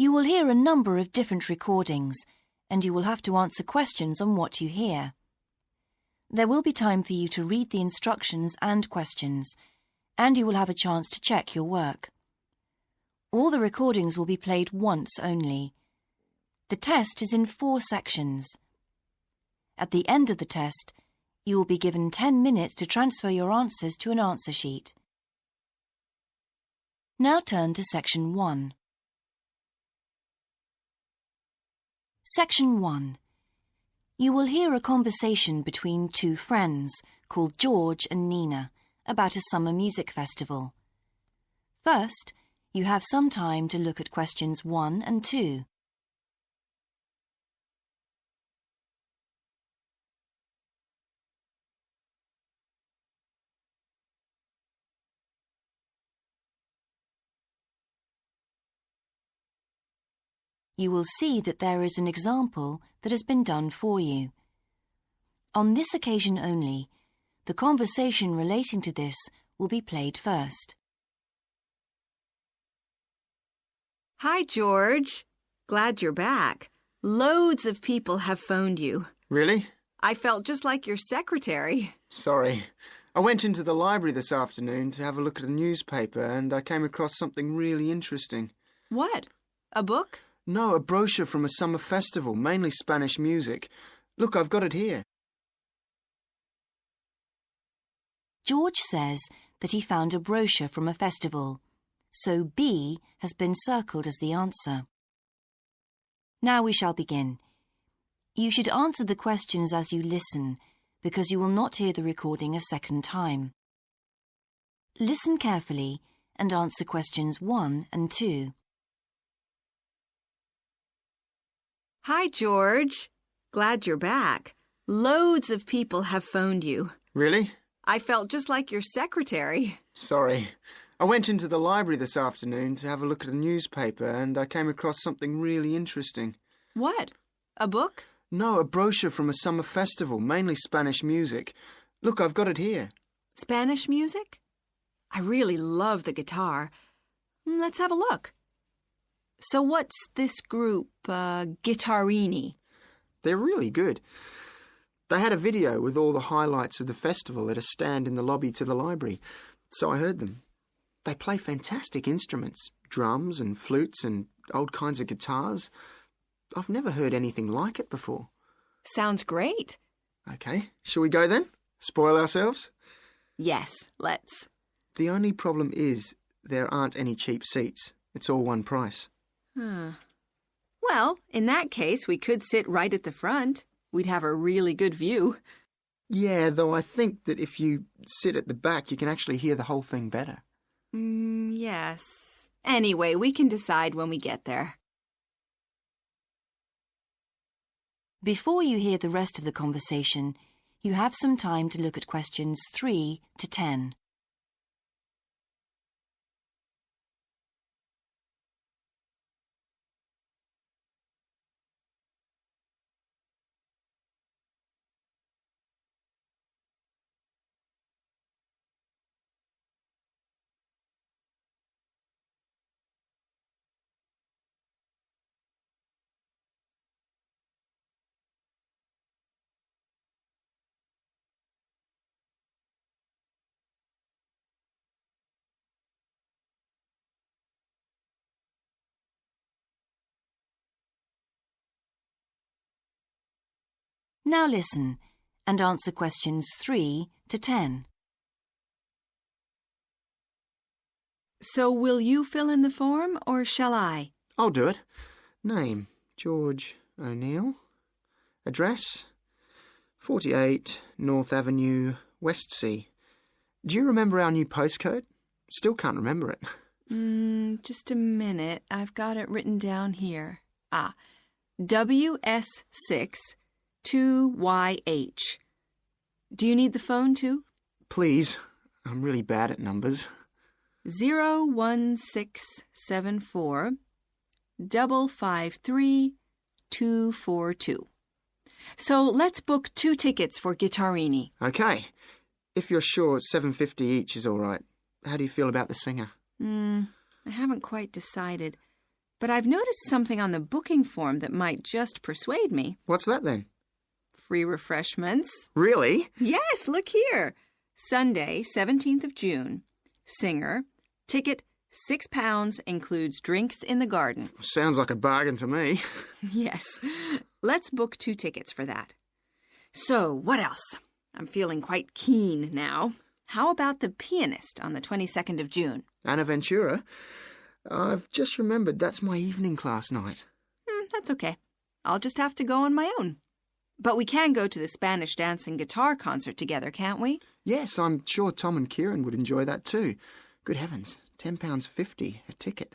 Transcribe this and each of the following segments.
You will hear a number of different recordings, and you will have to answer questions on what you hear. There will be time for you to read the instructions and questions, and you will have a chance to check your work. All the recordings will be played once only. The test is in 4 sections. At the end of the test, you will be given 10 minutes to transfer your answers to an answer sheet. Now turn to Section 1. Section 1. You will hear a conversation between 2 friends called George and Nina about a summer music festival. First, you have some time to look at questions 1 and 2. You will see that there is an example that has been done for you. On this occasion only, the conversation relating to this will be played first. Hi, George. Glad you're back. Loads of people have phoned you. Really? I felt just like your secretary. Sorry. I went into the library this afternoon to have a look at a newspaper and I came across something really interesting. What? A book? No, a brochure from a summer festival, mainly Spanish music. Look, I've got it here. George says that he found a brochure from a festival, so B has been circled as the answer. Now we shall begin. You should answer the questions as you listen, because you will not hear the recording a second time. Listen carefully and answer questions 1 and 2. Hi, George. Glad you're back. Loads of people have phoned you. Really? I felt just like your secretary. Sorry. I went into the library this afternoon to have a look at a newspaper and I came across something really interesting. What? A book? No, a brochure from a summer festival, mainly Spanish music. Look, I've got it here. Spanish music? I really love the guitar. Let's have a look. So what's this group, Guittarini? They're really good. They had a video with all the highlights of the festival at a stand in the lobby to the library, so I heard them. They play fantastic instruments, drums and flutes and old kinds of guitars. I've never heard anything like it before. Sounds great. OK, shall we go then? Spoil ourselves? Yes, let's. The only problem is there aren't any cheap seats. It's all one price. Well, in that case, we could sit right at the front. We'd have a really good view. Yeah, though I think that if you sit at the back, you can actually hear the whole thing better. Yes. Anyway, we can decide when we get there. Before you hear the rest of the conversation, you have some time to look at questions 3 to 10. Now listen and answer questions 3 to 10. So will you fill in the form, or shall I? I'll do it. Name, George O'Neill. Address, 48 North Avenue, Westsea. Do you remember our new postcode? Still can't remember it. Just a minute. I've got it written down here. WS6 2YH. Do you need the phone too? Please. I'm really bad at numbers. 01674 553 242. So let's book 2 tickets for Guittarini. OK. If you're sure $7.50 each is all right. How do you feel about the singer? I haven't quite decided. But I've noticed something on the booking form that might just persuade me. What's that then? Free refreshments. Really? Yes, look here. Sunday, 17th of June. Singer. Ticket, £6, includes drinks in the garden. Sounds like a bargain to me. Yes. Let's book 2 tickets for that. So, what else? I'm feeling quite keen now. How about the pianist on the 22nd of June? Anna Ventura? I've just remembered that's my evening class night. That's okay. I'll just have to go on my own. But we can go to the Spanish dance and guitar concert together, can't we? Yes, I'm sure Tom and Kieran would enjoy that too. Good heavens, £10.50 a ticket.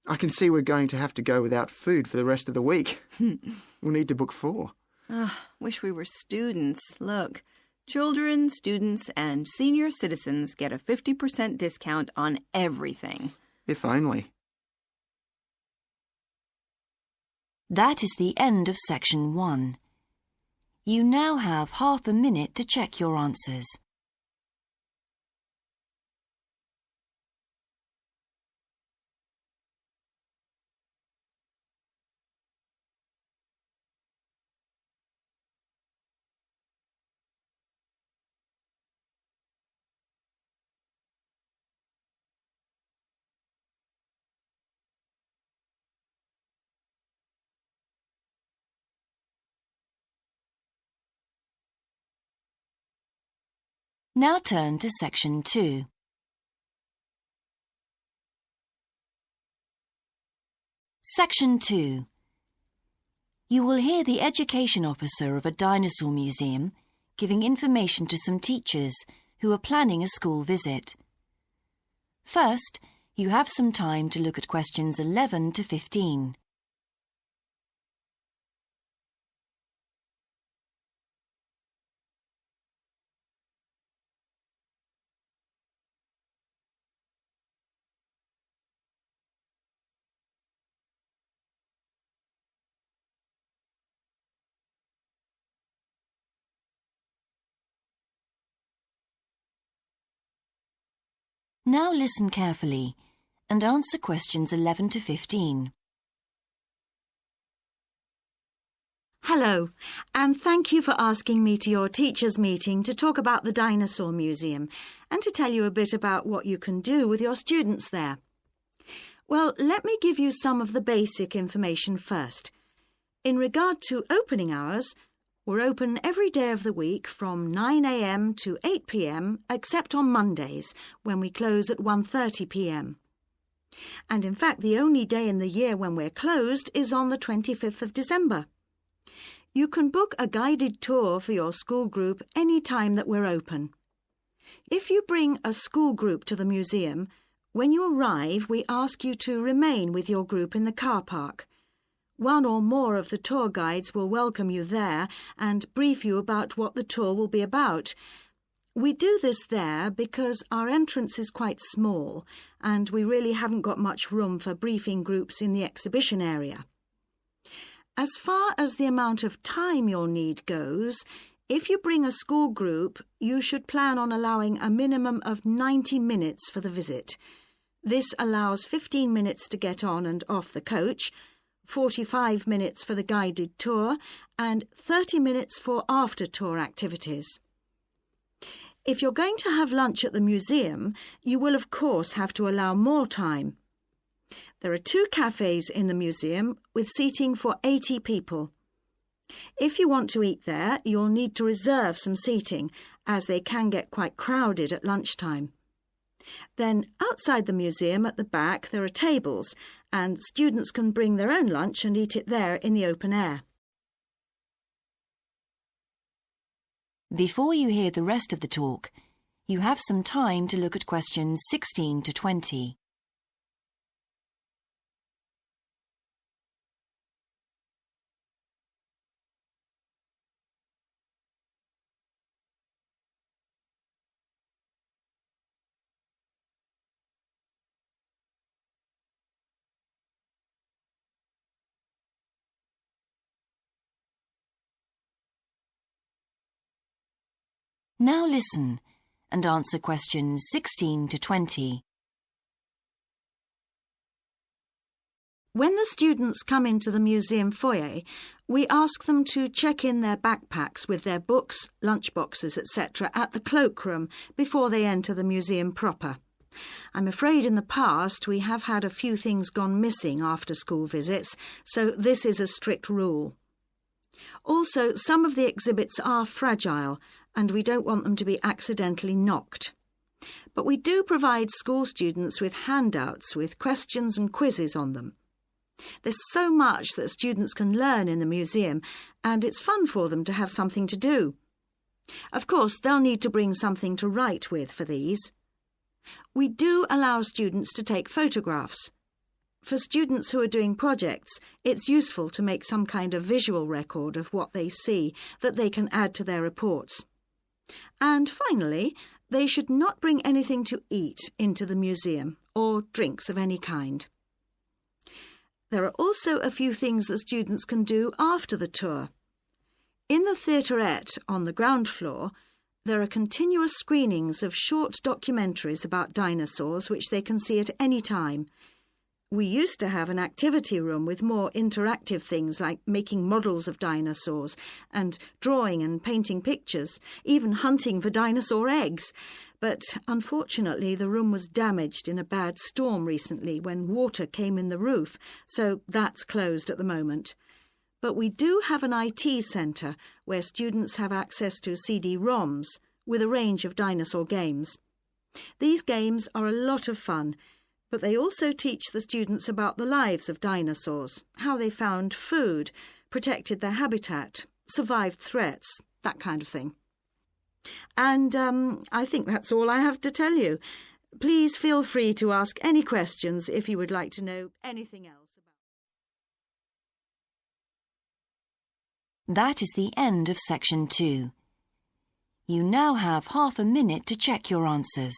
I can see we're going to have to go without food for the rest of the week. We'll need to book 4. Wish we were students. Look, children, students, and senior citizens get a 50% discount on everything. If only. That is the end of section 1. You now have half a minute to check your answers. Now turn to section 2. Section 2. You will hear the education officer of a dinosaur museum giving information to some teachers who are planning a school visit. First, you have some time to look at questions 11 to 15. Now listen carefully and answer questions 11 to 15. Hello, and thank you for asking me to your teachers' meeting to talk about the Dinosaur Museum and to tell you a bit about what you can do with your students there. Well, let me give you some of the basic information first. In regard to opening hours, we're open every day of the week from 9 a.m. to 8 p.m. except on Mondays, when we close at 1:30 p.m. And in fact, the only day in the year when we're closed is on the 25th of December. You can book a guided tour for your school group any time that we're open. If you bring a school group to the museum, when you arrive, we ask you to remain with your group in the car park. One or more of the tour guides will welcome you there and brief you about what the tour will be about. We do this there because our entrance is quite small and we really haven't got much room for briefing groups in the exhibition area. As far as the amount of time you'll need goes, if you bring a school group, you should plan on allowing a minimum of 90 minutes for the visit. This allows 15 minutes to get on and off the coach, 45 minutes for the guided tour, and 30 minutes for after-tour activities. If you're going to have lunch at the museum, you will of course have to allow more time. There are 2 cafes in the museum with seating for 80 people. If you want to eat there, you'll need to reserve some seating, as they can get quite crowded at lunchtime. Then, outside the museum at the back, there are tables, and students can bring their own lunch and eat it there in the open air. Before you hear the rest of the talk, you have some time to look at questions 16 to 20. Now listen and answer questions 16 to 20. When the students come into the museum foyer, we ask them to check in their backpacks with their books, lunchboxes, etc. at the cloakroom before they enter the museum proper. I'm afraid in the past we have had a few things gone missing after school visits, so this is a strict rule. Also, some of the exhibits are fragile, and we don't want them to be accidentally knocked. But we do provide school students with handouts with questions and quizzes on them. There's so much that students can learn in the museum, and it's fun for them to have something to do. Of course, they'll need to bring something to write with for these. We do allow students to take photographs. For students who are doing projects, it's useful to make some kind of visual record of what they see that they can add to their reports. And finally, they should not bring anything to eat into the museum, or drinks of any kind. There are also a few things that students can do after the tour. In the theaterette on the ground floor, there are continuous screenings of short documentaries about dinosaurs which they can see at any time. We used to have an activity room with more interactive things like making models of dinosaurs and drawing and painting pictures, even hunting for dinosaur eggs. But unfortunately, the room was damaged in a bad storm recently when water came in the roof, so that's closed at the moment. But we do have an IT centre where students have access to CD-ROMs with a range of dinosaur games. These games are a lot of fun, but they also teach the students about the lives of dinosaurs, how they found food, protected their habitat, survived threats, that kind of thing. And I think that's all I have to tell you. Please feel free to ask any questions if you would like to know anything else. That is the end of section 2. You now have half a minute to check your answers.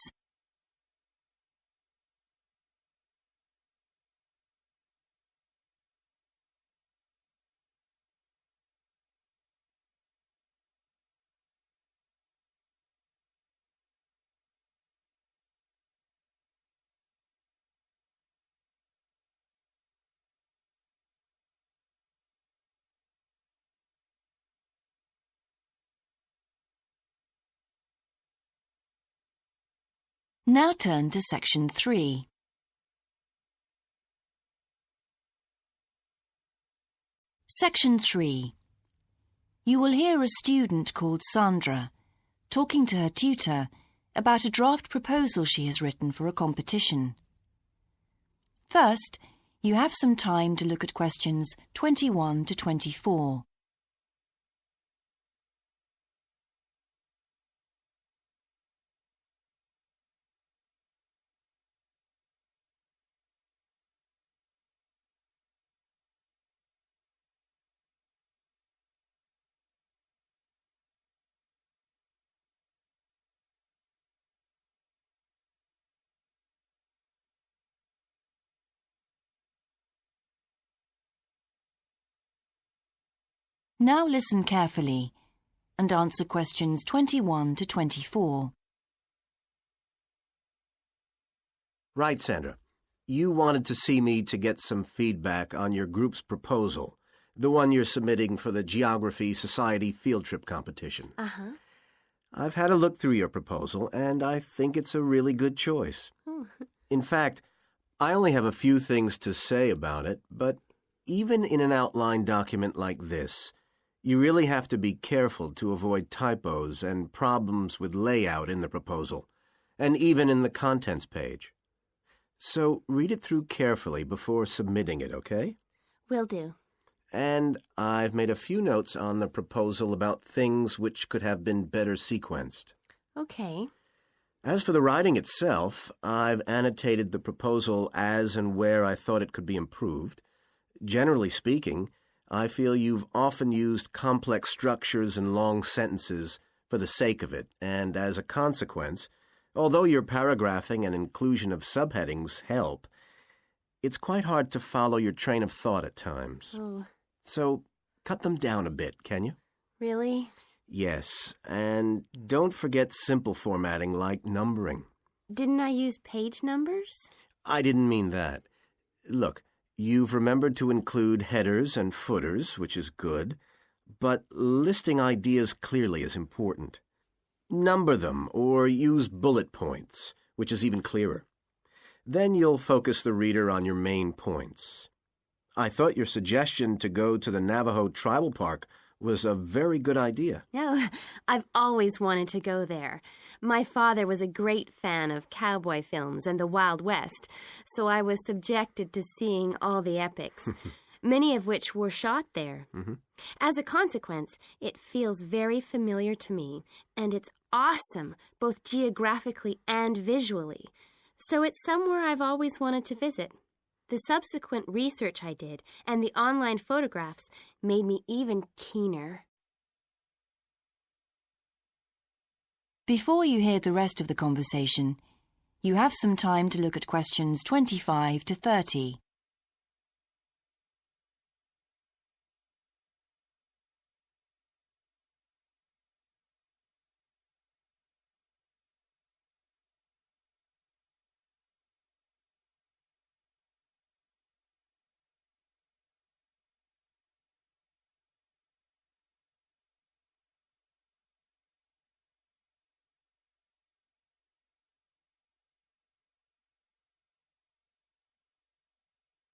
Now turn to section 3. Section 3. You will hear a student called Sandra talking to her tutor about a draft proposal she has written for a competition. First, you have some time to look at questions 21 to 24. Now listen carefully and answer questions 21 to 24. Right, Sandra. You wanted to see me to get some feedback on your group's proposal, the one you're submitting for the Geography Society field trip competition. Uh-huh. I've had a look through your proposal, and I think it's a really good choice. Oh. In fact, I only have a few things to say about it, but even in an outline document like this, you really have to be careful to avoid typos and problems with layout in the proposal, and even in the contents page. So read it through carefully before submitting it, okay? Will do. And I've made a few notes on the proposal about things which could have been better sequenced. Okay. As for the writing itself, I've annotated the proposal as and where I thought it could be improved. Generally speaking, I feel you've often used complex structures and long sentences for the sake of it, and as a consequence, although your paragraphing and inclusion of subheadings help, it's quite hard to follow your train of thought at times. Oh. So cut them down a bit, can you? Really? Yes, and don't forget simple formatting like numbering. Didn't I use page numbers? I didn't mean that. Look, You've remembered to include headers and footers, which is good, but listing ideas clearly is important. Number them or use bullet points, which is even clearer. Then you'll focus the reader on your main points. I thought your suggestion to go to the Navajo Tribal Park was a very good idea. No, I've always wanted to go there. My father was a great fan of cowboy films and the Wild West, so I was subjected to seeing all the epics, many of which were shot there. As a consequence, it feels very familiar to me, and it's awesome, both geographically and visually. So it's somewhere I've always wanted to visit. The subsequent research I did and the online photographs made me even keener. Before you hear the rest of the conversation, you have some time to look at questions 25 to 30.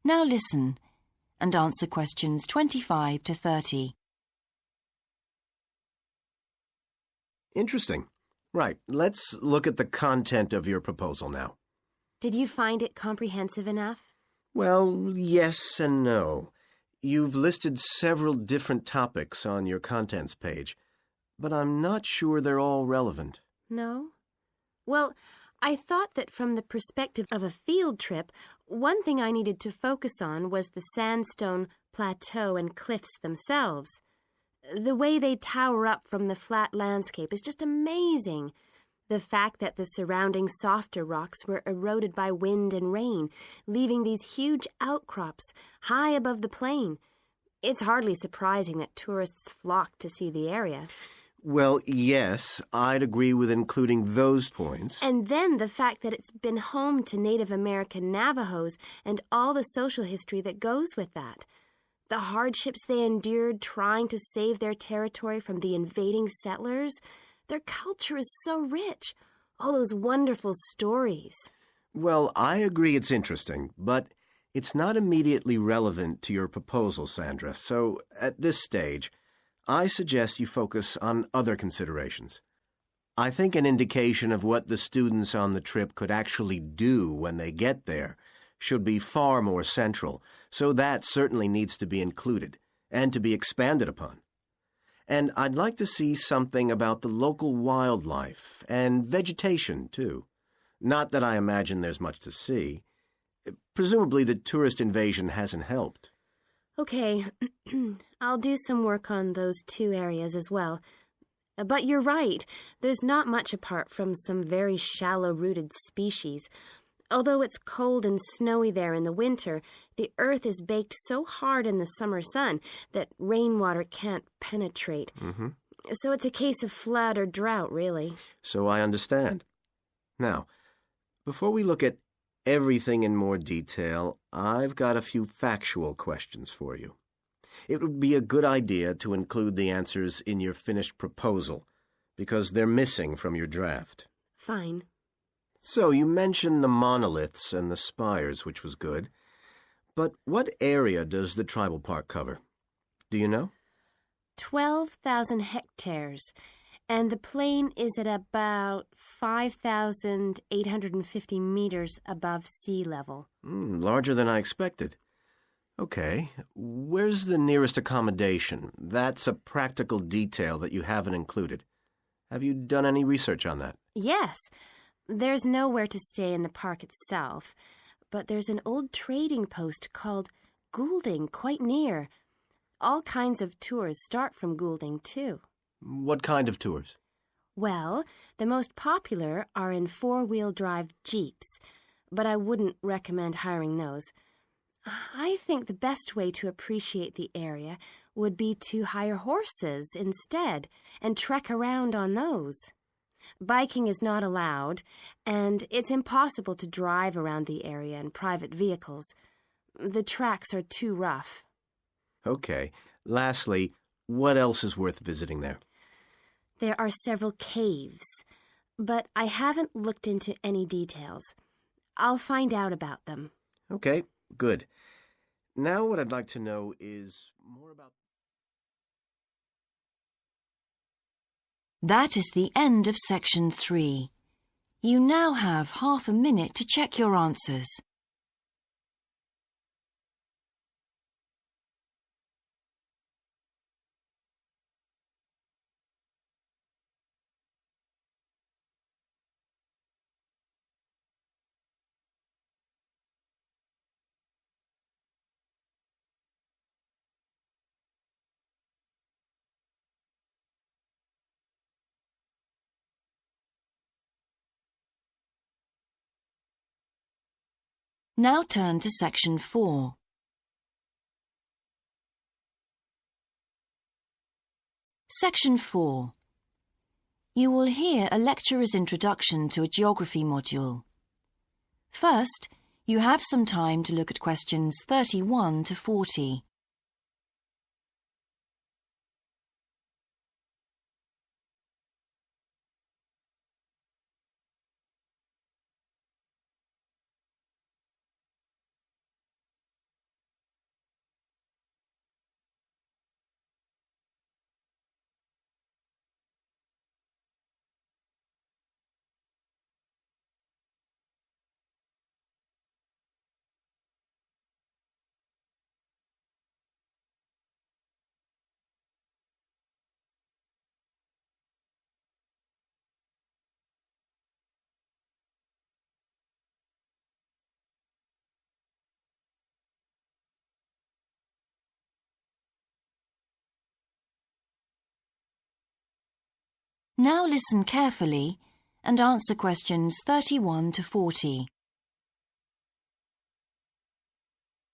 Now listen and answer questions 25 to 30. Interesting. Right, let's look at the content of your proposal now. Did you find it comprehensive enough? Well, yes and no. You've listed several different topics on your contents page, but I'm not sure they're all relevant. No? Well, I thought that from the perspective of a field trip, one thing I needed to focus on was the sandstone plateau and cliffs themselves. The way they tower up from the flat landscape is just amazing. The fact that the surrounding softer rocks were eroded by wind and rain, leaving these huge outcrops high above the plain. It's hardly surprising that tourists flock to see the area. Well, yes, I'd agree with including those points. And then the fact that it's been home to Native American Navajos and all the social history that goes with that. The hardships they endured trying to save their territory from the invading settlers. Their culture is so rich. All those wonderful stories. Well, I agree it's interesting, but it's not immediately relevant to your proposal, Sandra. So, at this stage, I suggest you focus on other considerations. I think an indication of what the students on the trip could actually do when they get there should be far more central, so that certainly needs to be included and to be expanded upon. And I'd like to see something about the local wildlife and vegetation, too. Not that I imagine there's much to see. Presumably the tourist invasion hasn't helped. Okay, I'll do some work on those two areas as well. But you're right, there's not much apart from some very shallow-rooted species. Although it's cold and snowy there in the winter, the earth is baked so hard in the summer sun that rainwater can't penetrate. So it's a case of flood or drought, really. So I understand. Now, before we look at everything in more detail, I've got a few factual questions for you. It would be a good idea to include the answers in your finished proposal, because they're missing from your draft. Fine. So you mentioned the monoliths and the spires, which was good. But what area does the tribal park cover? Do you know? 12,000 hectares, and the plain is at about 5,850 meters above sea level. Larger than I expected. Okay, where's the nearest accommodation? That's a practical detail that you haven't included. Have you done any research on that? Yes. There's nowhere to stay in the park itself, but there's an old trading post called Goulding quite near. All kinds of tours start from Goulding, too. What kind of tours? Well, the most popular are in four-wheel drive Jeeps, but I wouldn't recommend hiring those. I think the best way to appreciate the area would be to hire horses instead and trek around on those. Biking is not allowed, and it's impossible to drive around the area in private vehicles. The tracks are too rough. Okay. Lastly, what else is worth visiting there? There are several caves, but I haven't looked into any details. I'll find out about them. Okay, good. Now what I'd like to know is more about... That is the end of section 3. You now have half a minute to check your answers. Now turn to section 4. Section 4. You will hear a lecturer's introduction to a geography module. First, you have some time to look at questions 31 to 40. Now listen carefully and answer questions 31 to 40.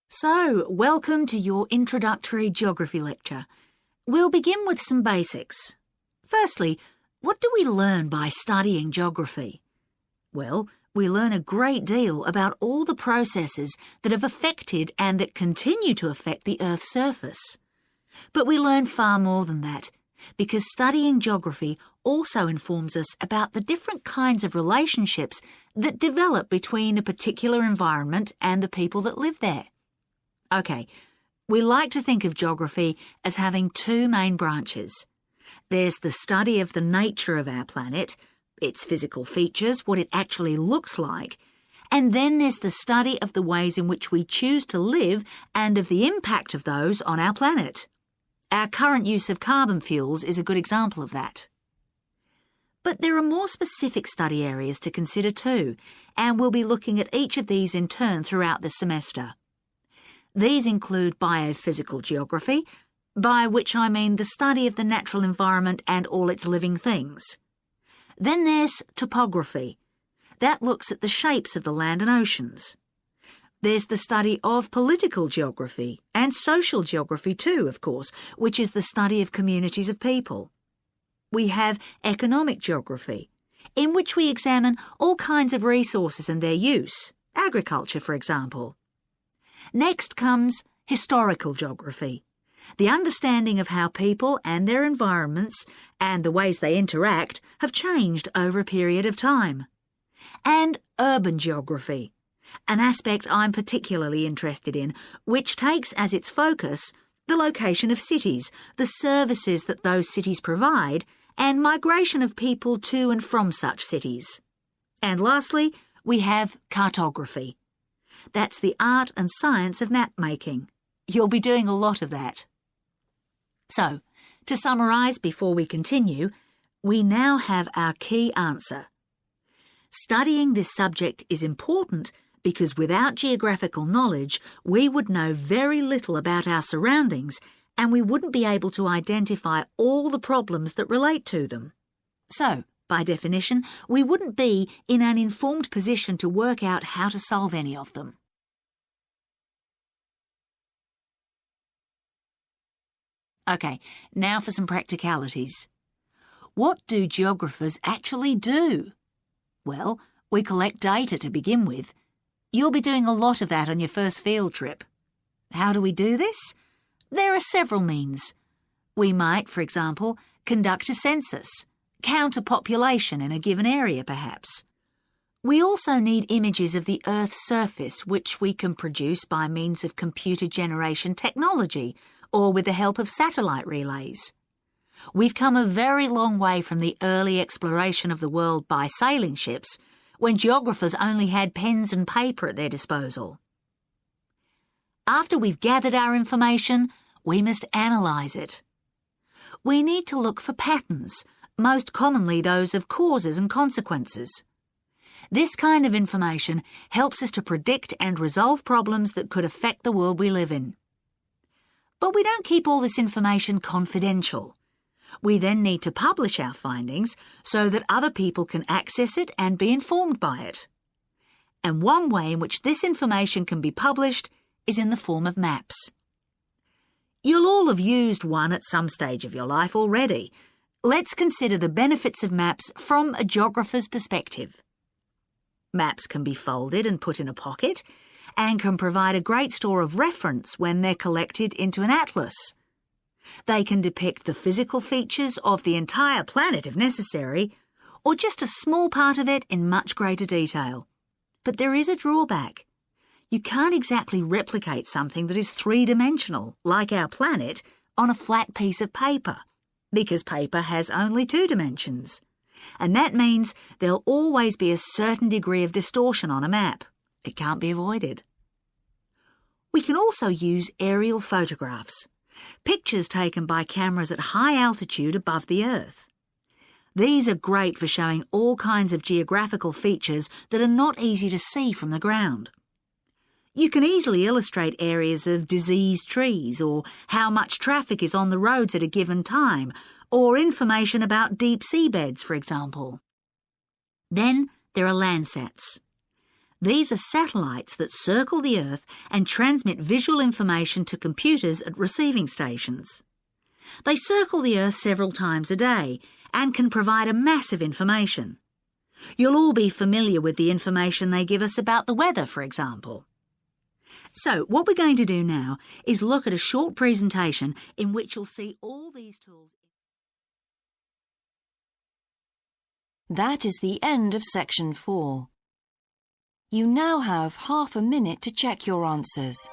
So, welcome to your introductory geography lecture. We'll begin with some basics. Firstly, what do we learn by studying geography? Well, we learn a great deal about all the processes that have affected and that continue to affect the Earth's surface. But we learn far more than that, because studying geography also informs us about the different kinds of relationships that develop between a particular environment and the people that live there. Okay, we like to think of geography as having two main branches. There's the study of the nature of our planet, its physical features, what it actually looks like, and then there's the study of the ways in which we choose to live and of the impact of those on our planet. Our current use of carbon fuels is a good example of that. But there are more specific study areas to consider too, and we'll be looking at each of these in turn throughout the semester. These include biophysical geography, by which I mean the study of the natural environment and all its living things. Then there's topography. That looks at the shapes of the land and oceans. There's the study of political geography, and social geography too, of course, which is the study of communities of people. We have economic geography, in which we examine all kinds of resources and their use, agriculture, for example. Next comes historical geography, the understanding of how people and their environments and the ways they interact have changed over a period of time. And urban geography, an aspect I'm particularly interested in, which takes as its focus the location of cities, the services that those cities provide, and migration of people to and from such cities. And lastly, we have cartography. That's the art and science of map making. You'll be doing a lot of that. So, to summarise before we continue, we now have our key answer. Studying this subject is important because without geographical knowledge, we would know very little about our surroundings and we wouldn't be able to identify all the problems that relate to them. So, by definition, we wouldn't be in an informed position to work out how to solve any of them. Okay, now for some practicalities. What do geographers actually do? Well, we collect data to begin with. You'll be doing a lot of that on your first field trip. How do we do this? There are several means. We might, for example, conduct a census, count a population in a given area perhaps. We also need images of the Earth's surface which we can produce by means of computer generation technology or with the help of satellite relays. We've come a very long way from the early exploration of the world by sailing ships, when geographers only had pens and paper at their disposal. After we've gathered our information, we must analyse it. We need to look for patterns, most commonly those of causes and consequences. This kind of information helps us to predict and resolve problems that could affect the world we live in. But we don't keep all this information confidential. We then need to publish our findings so that other people can access it and be informed by it. And one way in which this information can be published is in the form of maps. You'll all have used one at some stage of your life already. Let's consider the benefits of maps from a geographer's perspective. Maps can be folded and put in a pocket and can provide a great store of reference when they're collected into an atlas. They can depict the physical features of the entire planet if necessary, or just a small part of it in much greater detail. But there is a drawback. You can't exactly replicate something that is three-dimensional, like our planet, on a flat piece of paper, because paper has only 2 dimensions. And that means there'll always be a certain degree of distortion on a map. It can't be avoided. We can also use aerial photographs, pictures taken by cameras at high altitude above the Earth. These are great for showing all kinds of geographical features that are not easy to see from the ground. You can easily illustrate areas of diseased trees, or how much traffic is on the roads at a given time, or information about deep seabeds, for example. Then there are Landsats. These are satellites that circle the Earth and transmit visual information to computers at receiving stations. They circle the Earth several times a day and can provide a massive information. You'll all be familiar with the information they give us about the weather, for example. So, what we're going to do now is look at a short presentation in which you'll see all these tools. That is the end of section 4. You now have half a minute to check your answers.